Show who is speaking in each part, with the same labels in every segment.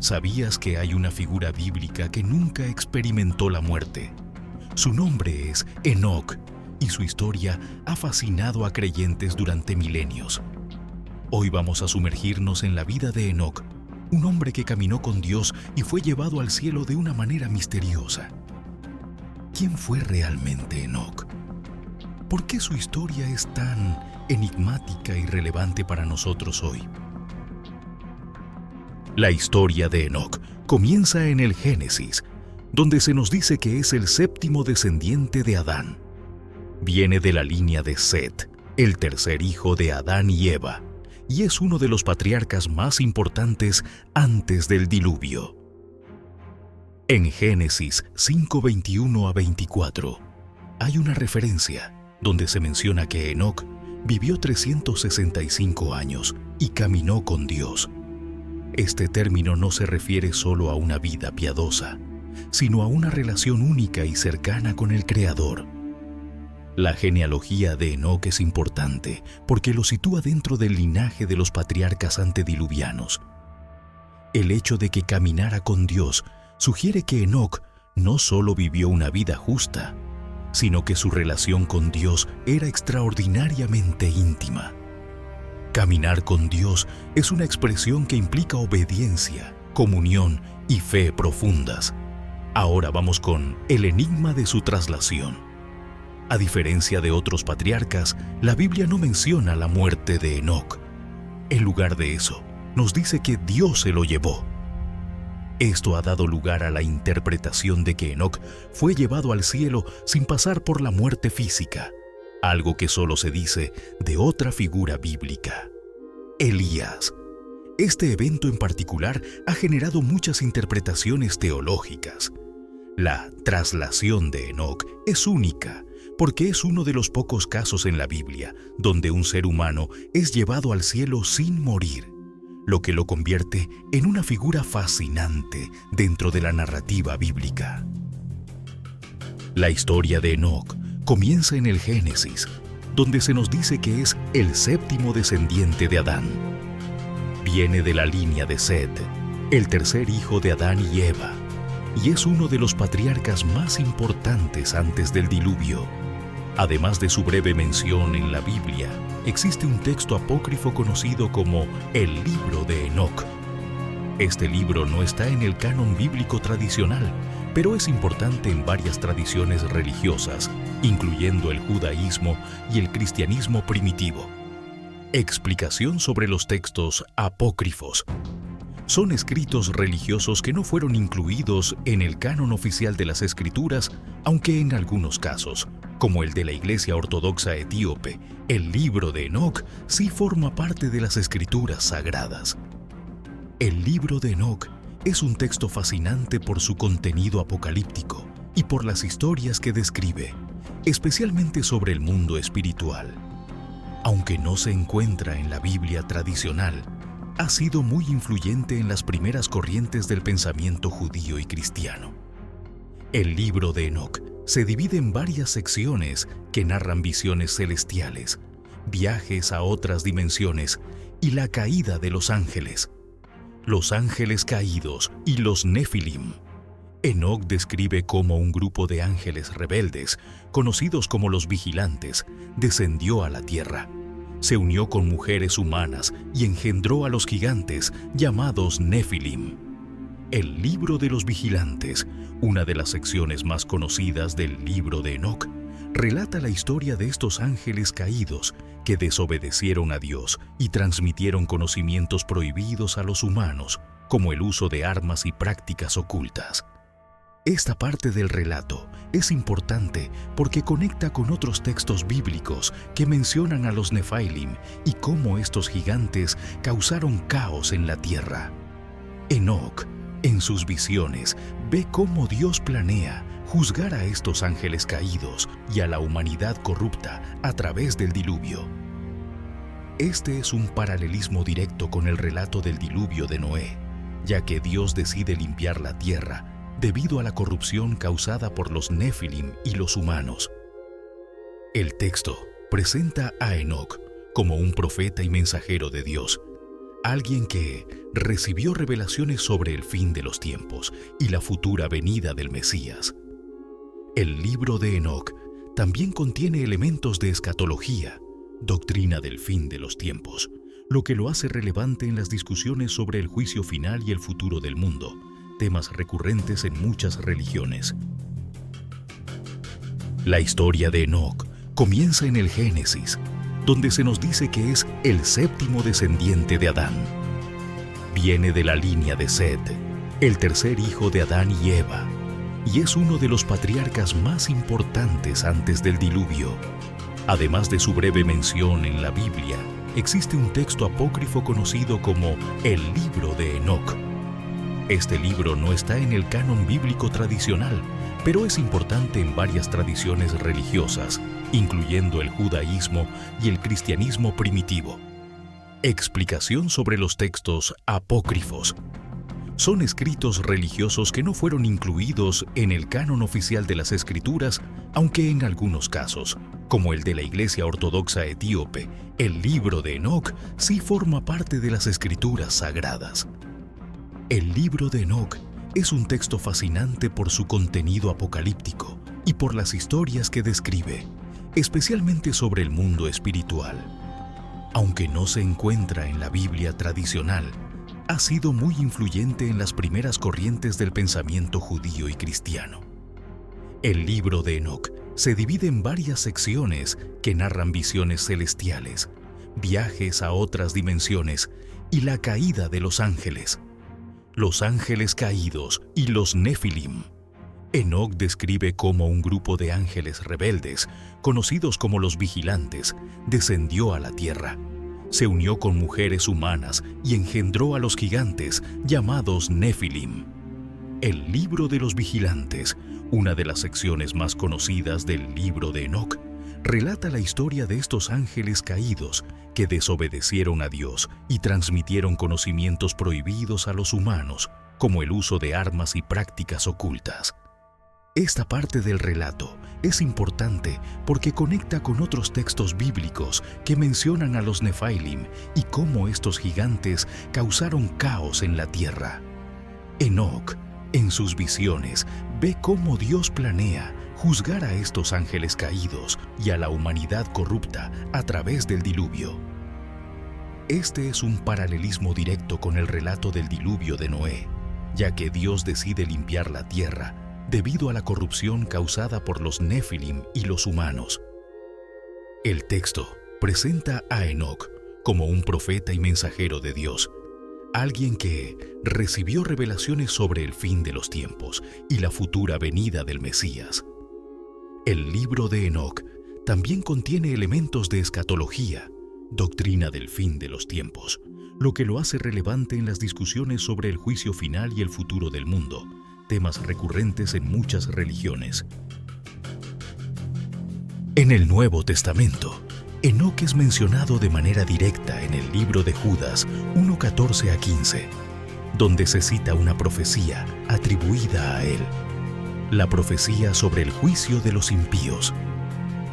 Speaker 1: ¿Sabías que hay una figura bíblica que nunca experimentó la muerte? Su nombre es Enoc y su historia ha fascinado a creyentes durante milenios. Hoy vamos a sumergirnos en la vida de Enoc, un hombre que caminó con Dios y fue llevado al cielo de una manera misteriosa. ¿Quién fue realmente Enoc? ¿Por qué su historia es tan enigmática y relevante para nosotros hoy? La historia de Enoc comienza en el Génesis, donde se nos dice que es el séptimo descendiente de Adán. Viene de la línea de Set, el tercer hijo de Adán y Eva, y es uno de los patriarcas más importantes antes del diluvio. En Génesis 5:21 a 24 hay una referencia donde se menciona que Enoc vivió 365 años y caminó con Dios. Este término no se refiere solo a una vida piadosa, sino a una relación única y cercana con el Creador. La genealogía de Enoc es importante porque lo sitúa dentro del linaje de los patriarcas antediluvianos. El hecho de que caminara con Dios sugiere que Enoc no solo vivió una vida justa, sino que su relación con Dios era extraordinariamente íntima. Caminar con Dios es una expresión que implica obediencia, comunión y fe profundas. Ahora vamos con el enigma de su traslación. A diferencia de otros patriarcas, la Biblia no menciona la muerte de Enoc. En lugar de eso, nos dice que Dios se lo llevó. Esto ha dado lugar a la interpretación de que Enoc fue llevado al cielo sin pasar por la muerte física, algo que solo se dice de otra figura bíblica, Elías. Este evento en particular ha generado muchas interpretaciones teológicas. La traslación de Enoc es única porque es uno de los pocos casos en la Biblia donde un ser humano es llevado al cielo sin morir, lo que lo convierte en una figura fascinante dentro de la narrativa bíblica. La historia de Enoc comienza en el Génesis, donde se nos dice que es el séptimo descendiente de Adán. Viene de la línea de Set, el tercer hijo de Adán y Eva, y es uno de los patriarcas más importantes antes del diluvio. Además de su breve mención en la Biblia, existe un texto apócrifo conocido como el Libro de Enoc. Este libro no está en el canon bíblico tradicional, pero es importante en varias tradiciones religiosas, incluyendo el judaísmo y el cristianismo primitivo. Explicación sobre los textos apócrifos. Son escritos religiosos que no fueron incluidos en el canon oficial de las Escrituras, aunque en algunos casos, como el de la Iglesia Ortodoxa Etíope, el Libro de Enoc sí forma parte de las Escrituras sagradas. El Libro de Enoc es un texto fascinante por su contenido apocalíptico y por las historias que describe, especialmente sobre el mundo espiritual. Aunque no se encuentra en la Biblia tradicional, ha sido muy influyente en las primeras corrientes del pensamiento judío y cristiano. El Libro de Enoc se divide en varias secciones que narran visiones celestiales, viajes a otras dimensiones y la caída de los ángeles caídos y los Nefilim. Enoc describe cómo un grupo de ángeles rebeldes, conocidos como los vigilantes, descendió a la tierra. Se unió con mujeres humanas y engendró a los gigantes llamados Nefilim. El Libro de los Vigilantes, una de las secciones más conocidas del Libro de Enoc, relata la historia de estos ángeles caídos que desobedecieron a Dios y transmitieron conocimientos prohibidos a los humanos, como el uso de armas y prácticas ocultas. Esta parte del relato es importante porque conecta con otros textos bíblicos que mencionan a los Nefilim y cómo estos gigantes causaron caos en la tierra. Enoc, en sus visiones, ve cómo Dios planea juzgar a estos ángeles caídos y a la humanidad corrupta a través del diluvio. Este es un paralelismo directo con el relato del diluvio de Noé, ya que Dios decide limpiar la tierra debido a la corrupción causada por los Nefilim y los humanos. El texto presenta a Enoc como un profeta y mensajero de Dios, alguien que recibió revelaciones sobre el fin de los tiempos y la futura venida del Mesías. El libro de Enoc también contiene elementos de escatología, doctrina del fin de los tiempos, lo que lo hace relevante en las discusiones sobre el juicio final y el futuro del mundo, temas recurrentes en muchas religiones. La historia de Enoc comienza en el Génesis, donde se nos dice que es el séptimo descendiente de Adán. Viene de la línea de Set, el tercer hijo de Adán y Eva, y es uno de los patriarcas más importantes antes del diluvio. Además de su breve mención en la Biblia, existe un texto apócrifo conocido como el Libro de Enoc. Este libro no está en el canon bíblico tradicional, pero es importante en varias tradiciones religiosas, incluyendo el judaísmo y el cristianismo primitivo. Explicación sobre los textos apócrifos. Son escritos religiosos que no fueron incluidos en el canon oficial de las Escrituras, aunque en algunos casos, como el de la Iglesia Ortodoxa Etíope, el Libro de Enoc sí forma parte de las Escrituras sagradas. El Libro de Enoc es un texto fascinante por su contenido apocalíptico y por las historias que describe, especialmente sobre el mundo espiritual. Aunque no se encuentra en la Biblia tradicional, ha sido muy influyente en las primeras corrientes del pensamiento judío y cristiano. El Libro de Enoc se divide en varias secciones que narran visiones celestiales, viajes a otras dimensiones y la caída de los ángeles caídos y los Nefilim. Enoc describe cómo un grupo de ángeles rebeldes, conocidos como los vigilantes, descendió a la tierra. Se unió con mujeres humanas y engendró a los gigantes, llamados Nefilim. El Libro de los Vigilantes, una de las secciones más conocidas del Libro de Enoc, relata la historia de estos ángeles caídos que desobedecieron a Dios y transmitieron conocimientos prohibidos a los humanos, como el uso de armas y prácticas ocultas. Esta parte del relato es importante porque conecta con otros textos bíblicos que mencionan a los Nefilim y cómo estos gigantes causaron caos en la tierra. Enoc, en sus visiones, ve cómo Dios planea juzgar a estos ángeles caídos y a la humanidad corrupta a través del diluvio. Este es un paralelismo directo con el relato del diluvio de Noé, ya que Dios decide limpiar la tierra debido a la corrupción causada por los Nefilim y los humanos. El texto presenta a Enoc como un profeta y mensajero de Dios, alguien que recibió revelaciones sobre el fin de los tiempos y la futura venida del Mesías. El Libro de Enoc también contiene elementos de escatología, doctrina del fin de los tiempos, lo que lo hace relevante en las discusiones sobre el juicio final y el futuro del mundo, temas recurrentes en muchas religiones. En el Nuevo Testamento, Enoc es mencionado de manera directa en el libro de Judas 1:14-15, donde se cita una profecía atribuida a él, la profecía sobre el juicio de los impíos.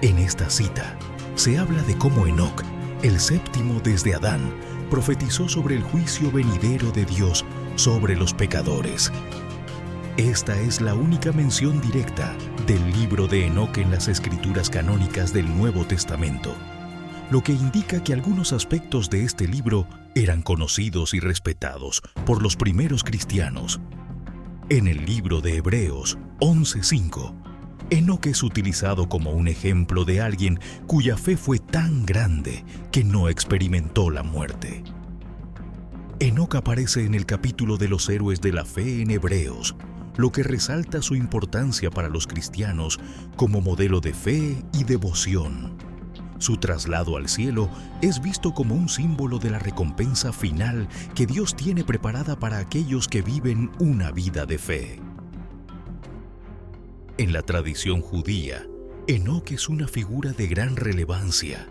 Speaker 1: En esta cita, se habla de cómo Enoc, el séptimo desde Adán, profetizó sobre el juicio venidero de Dios sobre los pecadores. Esta es la única mención directa del libro de Enoc en las escrituras canónicas del Nuevo Testamento, lo que indica que algunos aspectos de este libro eran conocidos y respetados por los primeros cristianos. En el libro de Hebreos 11:5, Enoc es utilizado como un ejemplo de alguien cuya fe fue tan grande que no experimentó la muerte. Enoc aparece en el capítulo de los héroes de la fe en Hebreos, lo que resalta su importancia para los cristianos como modelo de fe y devoción. Su traslado al cielo es visto como un símbolo de la recompensa final que Dios tiene preparada para aquellos que viven una vida de fe. En la tradición judía, Enoc es una figura de gran relevancia.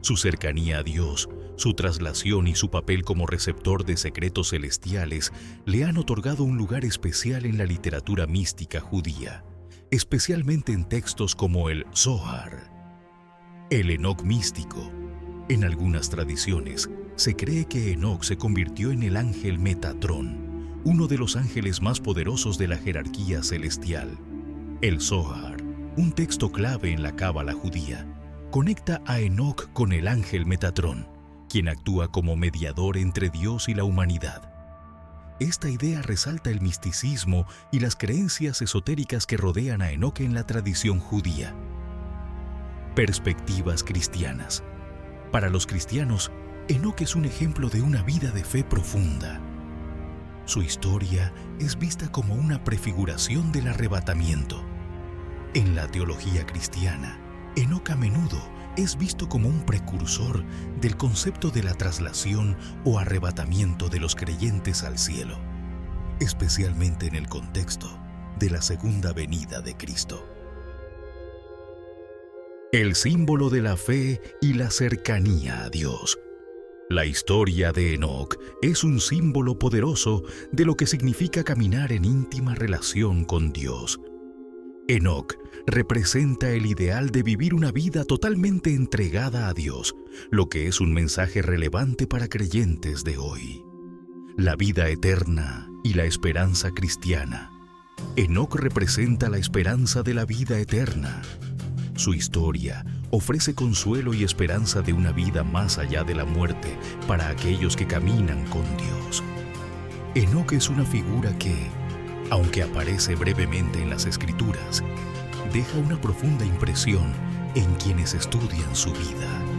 Speaker 1: Su cercanía a Dios, su traslación y su papel como receptor de secretos celestiales le han otorgado un lugar especial en la literatura mística judía, especialmente en textos como el Zohar. El Enoc místico En algunas tradiciones, se cree que Enoc se convirtió en el ángel Metatrón, uno de los ángeles más poderosos de la jerarquía celestial. El Zohar, un texto clave en la cábala judía, conecta a Enoc con el ángel Metatrón, quien actúa como mediador entre Dios y la humanidad. Esta idea resalta el misticismo y las creencias esotéricas que rodean a Enoc en la tradición judía. Perspectivas cristianas. Para los cristianos, Enoc es un ejemplo de una vida de fe profunda. Su historia es vista como una prefiguración del arrebatamiento. En la teología cristiana, Enoc a menudo es visto como un precursor del concepto de la traslación o arrebatamiento de los creyentes al cielo, especialmente en el contexto de la segunda venida de Cristo. El símbolo de la fe y la cercanía a Dios. La historia de Enoc es un símbolo poderoso de lo que significa caminar en íntima relación con Dios. Enoc representa el ideal de vivir una vida totalmente entregada a Dios, lo que es un mensaje relevante para creyentes de hoy. La vida eterna y la esperanza cristiana. Enoc representa la esperanza de la vida eterna. Su historia ofrece consuelo y esperanza de una vida más allá de la muerte para aquellos que caminan con Dios. Enoc es una figura que, aunque aparece brevemente en las Escrituras, deja una profunda impresión en quienes estudian su vida.